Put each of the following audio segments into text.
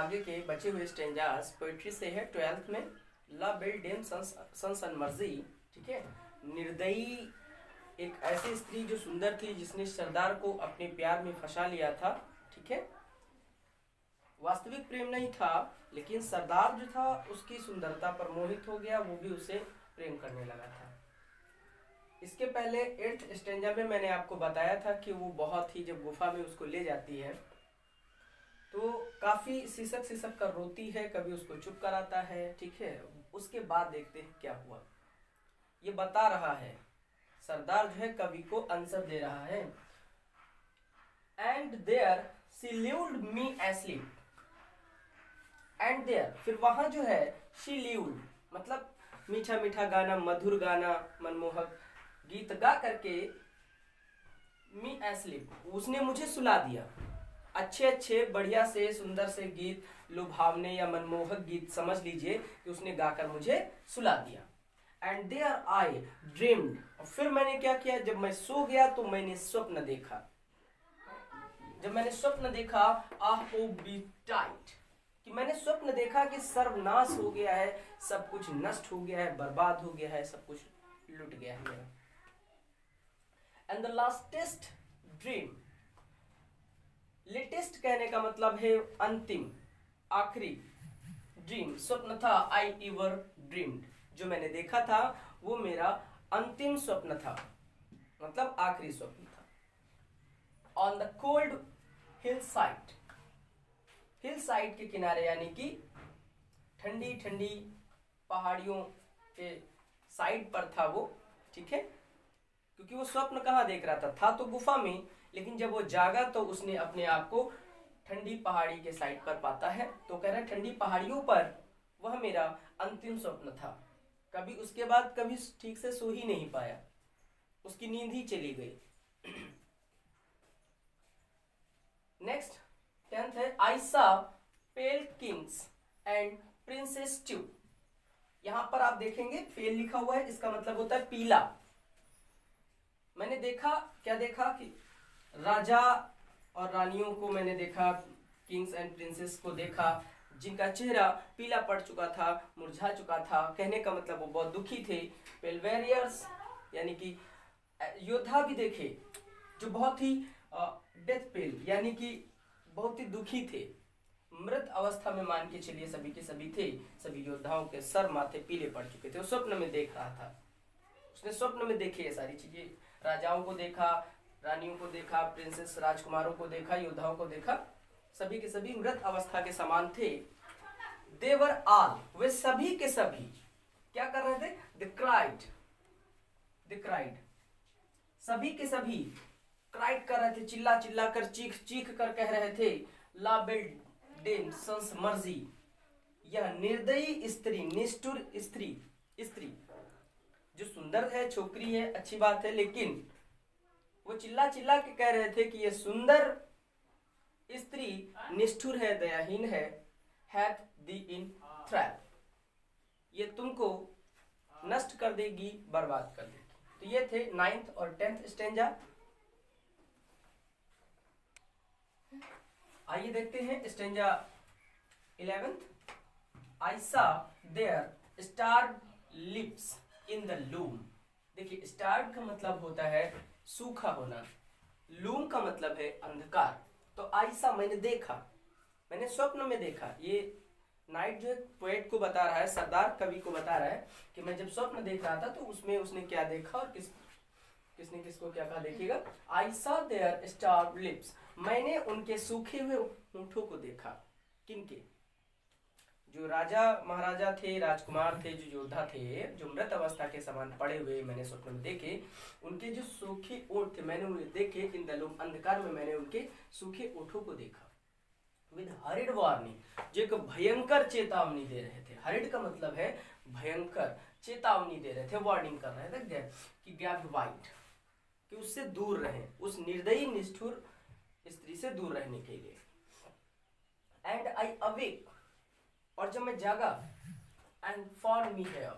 आगे के बचे हुए स्टेंजास पोइट्री से है 12th में। ला बेल डेम सन्स मर्जी, ठीक है। निर्दयी एक ऐसी स्त्री जो सुंदर थी, जिसने सरदार को अपने प्यार में फंसा लिया था, ठीक है। वास्तविक प्रेम नहीं था, लेकिन सरदार जो था उसकी सुंदरता पर मोहित हो गया, वो भी उसे प्रेम करने लगा था। इसके पहले 8th स्टेंजा में मैंने आपको बताया था कि वो बहुत ही, जब गुफा में उसको ले जाती है तो काफी सिसक कर रोती है, कभी उसको चुप कराता है, ठीक है। उसके बाद देखते हैं क्या हुआ। ये बता रहा है, सरदार जो है कवि को आंसर दे रहा है। And there she lulled me asleep, and there, फिर वहां जो है शी ल्यूल्ड मतलब मीठा मीठा गाना, मधुर गाना, मनमोहक गीत गा करके मी एस्लीप, उसने मुझे सुला दिया। अच्छे अच्छे बढ़िया से सुंदर से गीत, लुभावने या मनमोहक गीत समझ लीजिए कि उसने गाकर मुझे सुला दिया। एंड देयर आई ड्रीम्ड, और फिर मैंने क्या किया, जब मैं सो गया तो मैंने स्वप्न देखा। जब मैंने स्वप्न देखा, आह ओ बी टाइट, कि मैंने स्वप्न देखा कि सर्वनाश हो गया है, सब कुछ नष्ट हो गया है, बर्बाद हो गया है, सब कुछ लुट गया है मेरा। एंड द लास्टेस्ट ड्रीम, लेटेस्ट कहने का मतलब है अंतिम, आखिरी। ड्रीम स्वप्न था, आई एवर ड्रीम्ड, जो मैंने देखा था वो मेरा अंतिम स्वप्न था, मतलब आखिरी स्वप्न था। On the cold hill side, hill side के किनारे, यानी कि ठंडी ठंडी पहाड़ियों के साइड पर था वो, ठीक है। क्योंकि वो स्वप्न कहाँ देख रहा था तो गुफा में, लेकिन जब वो जागा तो उसने अपने आप को ठंडी पहाड़ी के साइड पर पाता है। तो कह रहा है ठंडी पहाड़ियों पर वह मेरा अंतिम स्वप्न था। कभी उसके बाद कभी ठीक से सो ही नहीं पाया, उसकी नींद ही चली गई। नेक्स्ट 10th है, आई सा पेल किंग्स एंड प्रिंसेस ट्यू। यहां पर आप देखेंगे पेल लिखा हुआ है, इसका मतलब होता है पीला। मैंने देखा, क्या देखा कि राजा और रानियों को मैंने देखा, किंग्स एंड प्रिंसेस को देखा, जिनका चेहरा पीला पड़ चुका था, मुरझा चुका था। कहने का मतलब वो बहुत दुखी थे। पेलवेरियर्स यानी कि योद्धा भी देखे, जो बहुत ही डेथ पेल यानी कि बहुत ही दुखी थे, मृत अवस्था में मान के चलिए सभी के सभी थे। सभी योद्धाओं के सर माथे पीले पड़ चुके थे। वो स्वप्न में देख रहा था, उसने स्वप्न में देखी ये सारी चीजें। राजाओं को देखा, रानियों को देखा, प्रिंसेस राजकुमारों को देखा, योद्धाओं को देखा, सभी के सभी मृत अवस्था के समान थे। They were all, वे सभी के सभी क्या कर रहे थे? They cried, सभी के सभी क्राइड कर रहे थे, चिल्ला चिल्ला कर, चीख चीख कर कह रहे थे, ला बेल डेम सन्स मर्जी, यह निर्दयी स्त्री, निष्ठुर स्त्री जो सुंदर है, छोकरी है, अच्छी बात है, लेकिन वो चिल्ला चिल्ला के कह रहे थे कि ये सुंदर स्त्री निष्ठुर है, दयाहीन है, hath thee in trap, ये तुमको नष्ट कर देगी, बर्बाद कर देगी। तो ये थे 9th और 10th स्टेंजा। आइए देखते हैं stanza 11th। I saw their starved lips in the loom। देखिए starved का मतलब होता है सूखा होना, loom का मतलब है अंधकार। तो I saw मैंने देखा, मैंने स्वप्न में देखा। ये नाइट जो है पोएट को बता रहा है, सरदार कवि को बता रहा है कि मैं जब स्वप्न देख रहा था तो उसमें उसने क्या देखा और किसने किसको क्या कहा, देखिएगा। I saw their starved lips, मैंने उनके सूखे हुए होठों को देखा। किनके? जो राजा महाराजा थे, राजकुमार थे, जो योद्धा थे, जो मृत अवस्था के समान पड़े हुए मैंने स्वप्न में देखे, उनके जो सूखे ओठ थे मैंने उन्हें देखे। इन द लूम, अंधकार में मैंने उनके सूखे ओठों को देखा। विद हरिड वार्निंग, जो एक भयंकर चेतावनी दे रहे थे। हरिड का मतलब है भयंकर, चेतावनी दे रहे थे, वार्निंग कर रहे थे कि गैप वाइट, कि उससे दूर रहें, उस निर्दयी निष्ठुर स्त्री से दूर रहने के लिए। एंड आई अवेक, और जब मैं जागा, एंड फाउंड मी हियर,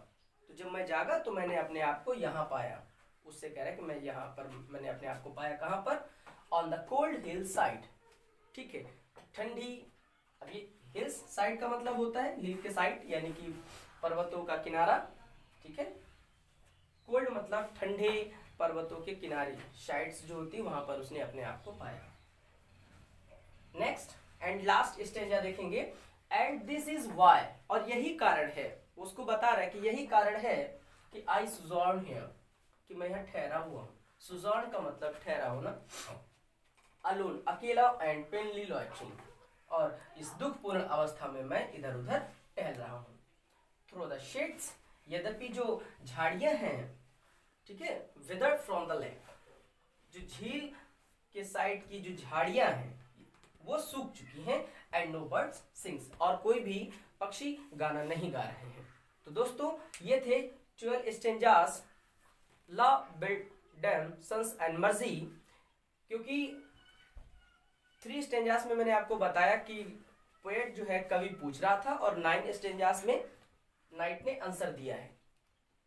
तो जब मैं जागा तो मैंने अपने आप को यहाँ पाया। उससे कह रहा है कि मैं यहाँ पर मैंने अपने आप को पाया। कहाँ पर? On the cold hill side, ठीक है, ठंडी, अब ये हिल्स साइड का मतलब होता है हिल के साइड यानी कि पर्वतों का किनारा, ठीक है। कोल्ड मतलब ठंडे पर्वतों के किनारे, साइड्स जो होती वहां पर उसने अपने आप को पाया। नेक्स्ट एंड लास्ट स्टेंजा देखेंगे, एंड दिस इज वाई, और यही कारण है, उसको बता रहा है कि यही कारण है कि आई सुजॉर्न हियर, कि मैं यहाँ ठहरा हुआ हूँ। सुजॉर्न का मतलब ठहरा होना, अलोन अकेला, एंड पेनली लॉइटिंग, और इस दुखपूर्ण अवस्था में मैं इधर उधर टहल रहा हूँ। थ्रू द शेड्स, यद्यपि जो झाड़ियां हैं, ठीक है, विदर्ड फ्रॉम द लेक, जो झील के साइड की जो झाड़ियां हैं वो सूख चुकी हैं, एंड नो बर्ड्स सिंग्स, और कोई भी पक्षी गाना नहीं गा रहे हैं। तो दोस्तों ये थे 12 स्टेंजास ला बिल्डन सन्स एंड मर्जी। क्योंकि 3 स्टेंजास में मैंने आपको बताया कि पोएट जो है कवि पूछ रहा था, और 9 स्टेंजास में नाइट ने आंसर दिया है।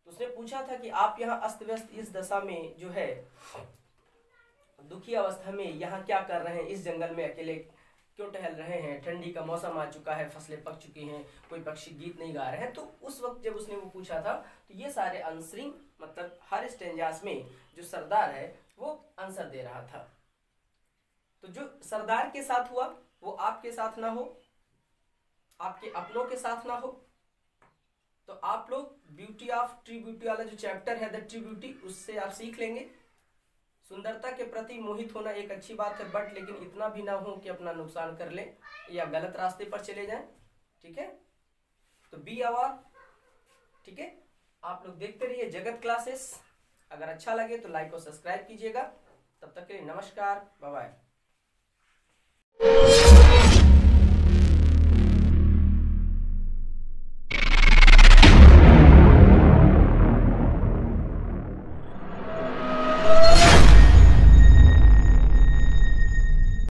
तो उसने पूछा था कि आप यहाँ अस्त व्यस्त इस दशा में जो है दुखी अवस्था में यहाँ क्या कर रहे हैं, इस जंगल में अकेले क्यों टहल रहे हैं, ठंडी का मौसम आ चुका है, फसलें पक चुकी हैं, कोई पक्षी गीत नहीं गा रहे हैं। तो उस वक्त जब उसने वो पूछा था तो ये सारे आंसरिंग मतलब हर स्टेंजास में जो सरदार है वो आंसर दे रहा था। तो जो सरदार के साथ हुआ वो आपके साथ ना हो, आपके अपनों के साथ ना हो। तो आप लोग ब्यूटी ऑफ ट्री ब्यूटी वाला जो चैप्टर है द ट्री ब्यूटी, उससे आप सीख लेंगे। सुंदरता के प्रति मोहित होना एक अच्छी बात है, बट लेकिन इतना भी ना हो कि अपना नुकसान कर ले या गलत रास्ते पर चले जाएं, ठीक है। तो बी अवेयर, ठीक है। आप लोग देखते रहिए जगत क्लासेस। अगर अच्छा लगे तो लाइक और सब्सक्राइब कीजिएगा। तब तक के लिए नमस्कार, बाय बाय।